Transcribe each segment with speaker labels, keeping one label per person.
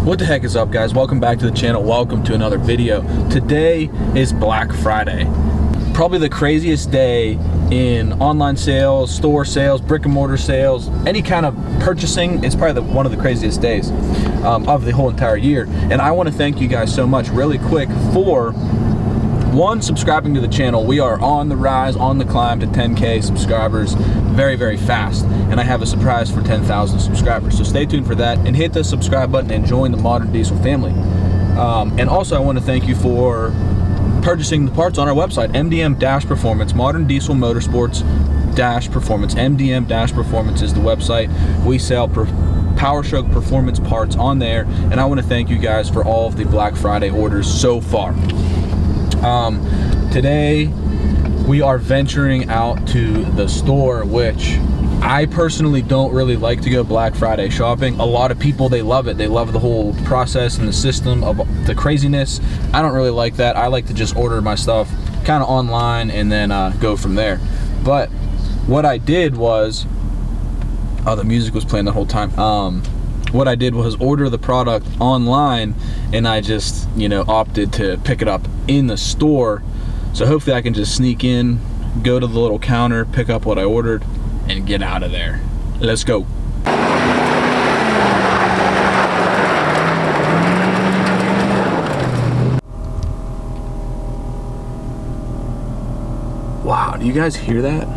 Speaker 1: What the heck is up, guys? Welcome back to the channel. Welcome to another video. Today is Black Friday. Probably the craziest day in online sales, store sales, brick and mortar sales, any kind of purchasing. It's probably one of the craziest days of the whole entire year. And I want to thank you guys so much really quick for one, subscribing to the channel. We are on the rise, on the climb to 10K subscribers very, very fast. And I have a surprise for 10,000 subscribers. So stay tuned for that and hit the subscribe button and join the Modern Diesel family. And also I want to thank you for purchasing the parts on our website, MDM-Performance, Modern Diesel Motorsports-Performance. MDM-Performance is the website. We sell POWERSTROKE performance parts on there. And I want to thank you guys for all of the Black Friday orders so far. Today we are venturing out to the store, which I personally don't really like to go Black Friday shopping. A lot of people, they love it. They love the whole process and the system of the craziness. I don't really like that. I like to just order my stuff kind of online and then go from there. But what I did was, oh, the music was playing the whole time. What I did was order the product online, and I just, opted to pick it up in the store. So hopefully I can just sneak in, go to the little counter, pick up what I ordered, and get out of there. Let's go. Wow, do you guys hear that?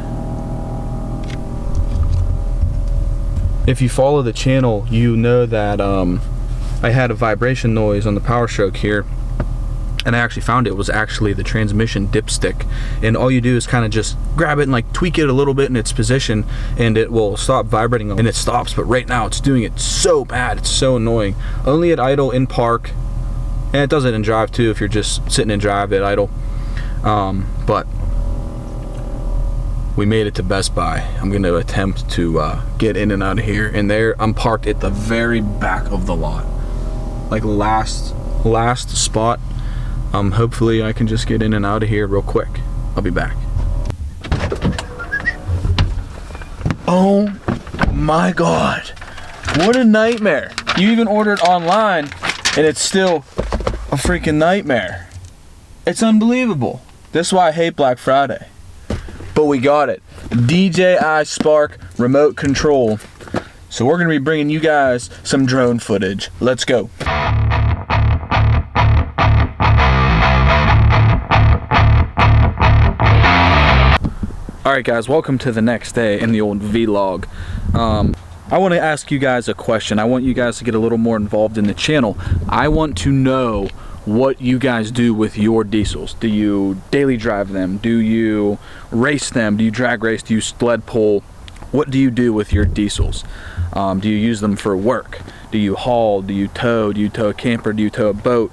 Speaker 1: If you follow the channel, you know that I had a vibration noise on the POWERSTROKE here, and I actually found it was actually the transmission dipstick. And all you do is kind of just grab it and like tweak it a little bit in its position, and it will stop vibrating, and it stops. But right now it's doing it so bad, it's so annoying. Only at idle, in park, and it does it in drive too if you're just sitting in drive at idle. But we made it to Best Buy. I'm going to attempt to get in and out of here. And there, I'm parked at the very back of the lot, like last spot. Hopefully I can just get in and out of here real quick. I'll be back. Oh my God, what a nightmare. You even ordered online and it's still a freaking nightmare. It's unbelievable. This is why I hate Black Friday. But we got it. DJI Spark remote control. So we're gonna be bringing you guys some drone footage. Let's go. Alright guys, welcome to the next day in the old vlog. I want to ask you guys a question. I want you guys to get a little more involved in the channel. I want to know what you guys do with your diesels. Do you daily drive them? Do you race them? Do you drag race? Do you sled pull? What do you do with your diesels? Do you use them for work? Do you haul? Do you tow? Do you tow a camper? Do you tow a boat?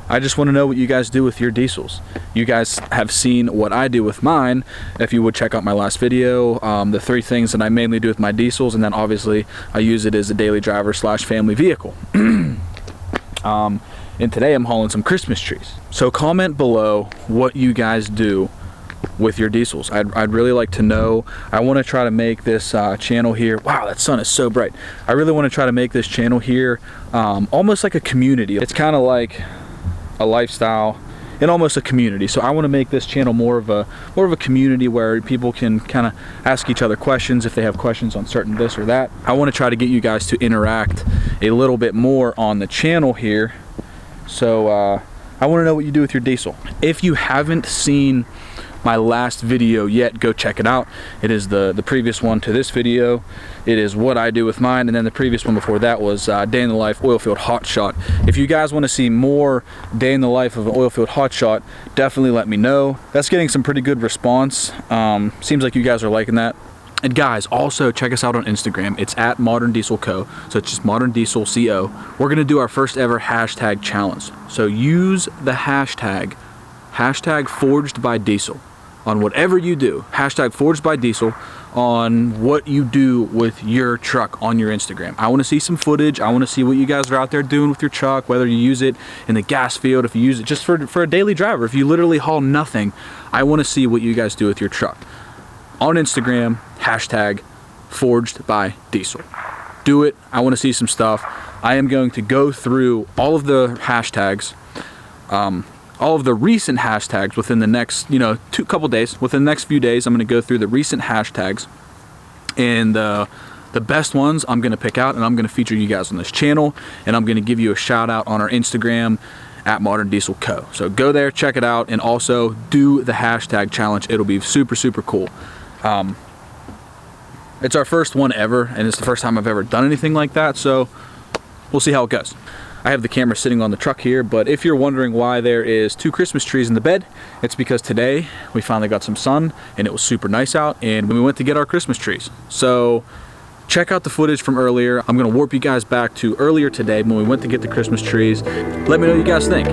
Speaker 1: I just want to know what you guys do with your diesels. You guys have seen what I do with mine. If you would check out my last video, the 3 things that I mainly do with my diesels, and then obviously I use it as a daily driver / family vehicle. And today I'm hauling some Christmas trees. So comment below what you guys do with your diesels. I'd really like to know. I want to try to make this channel here, wow, that sun is so bright. I really want to try to make this channel here almost like a community. It's kind of like a lifestyle and almost a community. So I want to make this channel more of a community where people can kind of ask each other questions if they have questions on certain this or that. I want to try to get you guys to interact a little bit more on the channel here. So I want to know what you do with your diesel. If you haven't seen my last video yet, go check it out. It is the previous one to this video. It is what I do with mine, and then the previous one before that was day in the life oilfield hotshot. If you guys want to see more day in the life of an oilfield hotshot, definitely let me know. That's getting some pretty good response. Seems like you guys are liking that. And guys, also check us out on Instagram. It's at Modern Diesel Co. So it's just Modern Diesel CO. We're gonna do our first ever hashtag challenge. So use the hashtag Forged by Diesel on whatever you do. Hashtag Forged by Diesel on what you do with your truck on your Instagram. I want to see some footage. I want to see what you guys are out there doing with your truck, whether you use it in the gas field, if you use it just for a daily driver, if you literally haul nothing. I want to see what you guys do with your truck. On Instagram, hashtag Forged by Diesel. do it. I want to see some stuff. I am going to go through all of the hashtags, all of the recent hashtags within the next, you know, couple days. Within the next few days, I'm going to go through the recent hashtags, and the best ones I'm going to pick out, and I'm going to feature you guys on this channel, and I'm going to give you a shout out on our Instagram at Modern Diesel Co. So go there, check it out, and also do the hashtag challenge. It'll be super, super cool. It's our first one ever, and it's the first time I've ever done anything like that, so we'll see how it goes. I have the camera sitting on the truck here, but if you're wondering why there is 2 Christmas trees in the bed, it's because today we finally got some sun and it was super nice out, and we went to get our Christmas trees. So check out the footage from earlier. I'm gonna warp you guys back to earlier today when we went to get the Christmas trees. Let me know what you guys think.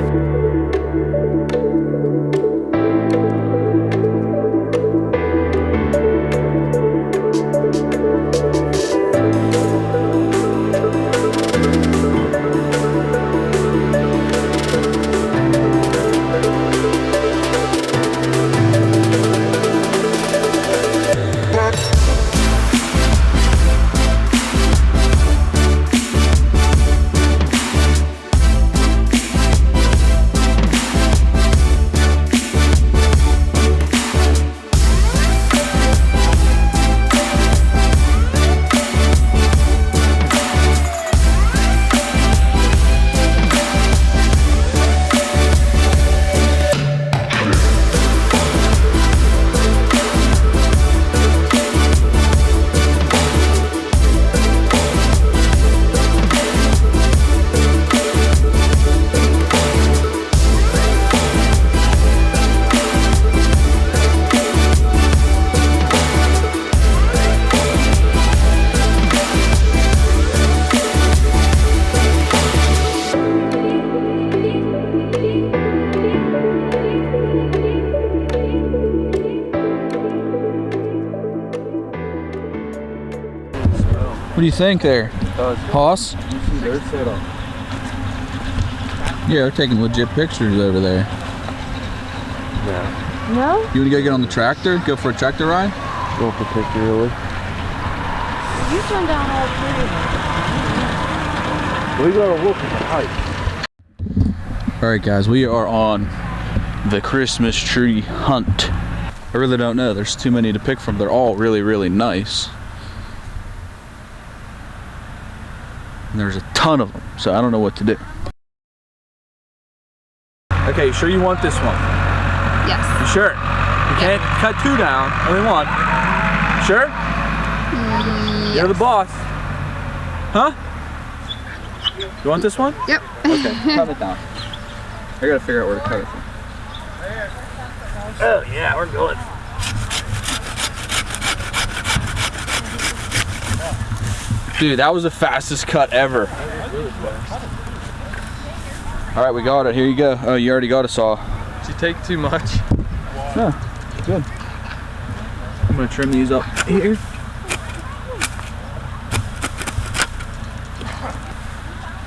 Speaker 1: What do you think there, Hoss? Yeah, they're taking legit pictures over there.
Speaker 2: Yeah. No?
Speaker 1: You want to go get on the tractor? Go for a tractor ride?
Speaker 2: Not particularly.
Speaker 3: You turned down all three.
Speaker 2: We gotta look at the height.
Speaker 1: Alright guys, we are on the Christmas tree hunt. I really don't know. There's too many to pick from. They're all really, really nice. And there's a ton of them, so I don't know what to do. Okay, you sure you want this one?
Speaker 3: Yes.
Speaker 1: You sure? You can't cut 2 down, only 1. Sure?
Speaker 3: Yes.
Speaker 1: You're the boss. Huh? You want this one?
Speaker 3: Yep.
Speaker 1: Okay, cut it down. I gotta figure out where to cut it from.
Speaker 2: Oh yeah, we're going.
Speaker 1: Dude, that was the fastest cut ever. All right, we got it. Here you go. Oh, you already got a saw.
Speaker 2: Did you take too much?
Speaker 1: No, good. I'm gonna trim these up here.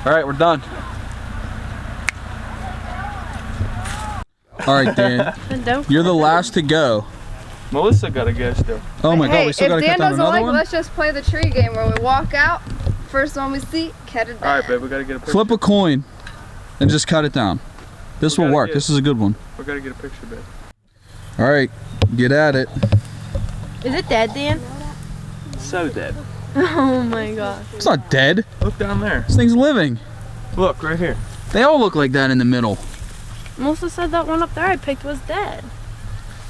Speaker 1: All right, we're done. All right, Dan. You're the last to go.
Speaker 2: Melissa gotta go still.
Speaker 1: Oh my God, we still gotta cut down another one?
Speaker 3: Let's just play the tree game where we walk out, first one we see, cut it down.
Speaker 2: Alright, babe, we gotta get a picture.
Speaker 1: Flip a coin and just cut it down. This will work. This is a good one.
Speaker 2: We gotta get a picture, babe.
Speaker 1: All right, get at it.
Speaker 4: Is it dead, Dan?
Speaker 2: So dead.
Speaker 4: Oh my god.
Speaker 1: It's not dead.
Speaker 2: Look down there.
Speaker 1: This thing's living.
Speaker 2: Look, right here.
Speaker 1: They all look like that in the middle.
Speaker 4: Melissa said that one up there I picked was dead.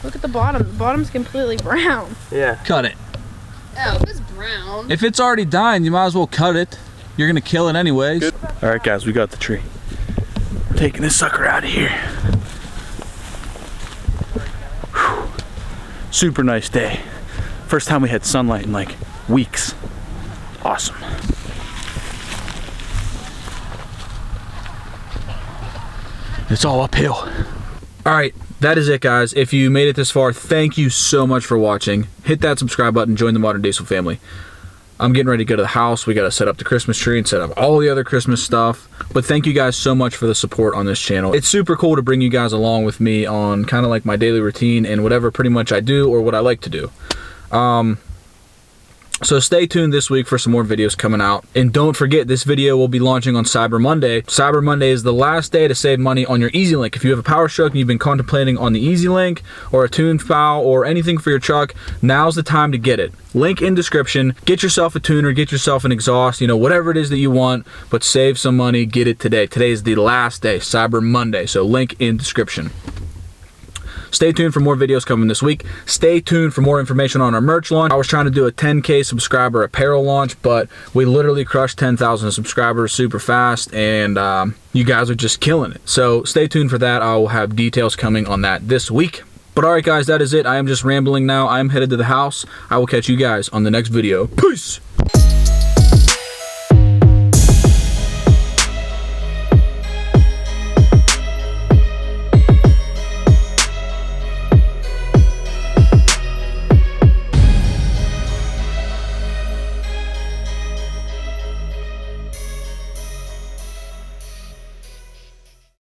Speaker 4: Look at the bottom. The bottom's completely brown.
Speaker 2: Yeah.
Speaker 1: Cut it.
Speaker 3: Oh, it's brown.
Speaker 1: If it's already dying, you might as well cut it. You're gonna kill it anyways. Good. All right, guys, we got the tree. We're taking this sucker out of here. Whew. Super nice day. First time we had sunlight in like weeks. Awesome. It's all uphill. All right, that is it, guys. If you made it this far, thank you so much for watching. Hit that subscribe button, join the Modern Diesel family. I'm getting ready to go to the house. We got to set up the Christmas tree and set up all the other Christmas stuff. But thank you guys so much for the support on this channel. It's super cool to bring you guys along with me on kind of like my daily routine and whatever pretty much I do or what I like to do. So stay tuned this week for some more videos coming out. And don't forget, this video will be launching on Cyber Monday. Cyber Monday is the last day to save money on your EasyLink. If you have a PowerStroke and you've been contemplating on the EasyLink or a tuned FOW or anything for your truck, now's the time to get it. Link in description. Get yourself a tuner, get yourself an exhaust, you know, whatever it is that you want, but save some money, get it today. Today is the last day, Cyber Monday, so link in description. Stay tuned for more videos coming this week. Stay tuned for more information on our merch launch. I was trying to do a 10K subscriber apparel launch, but we literally crushed 10,000 subscribers super fast, and you guys are just killing it. So stay tuned for that. I will have details coming on that this week. But alright guys, that is it. I am just rambling now. I am headed to the house. I will catch you guys on the next video. Peace!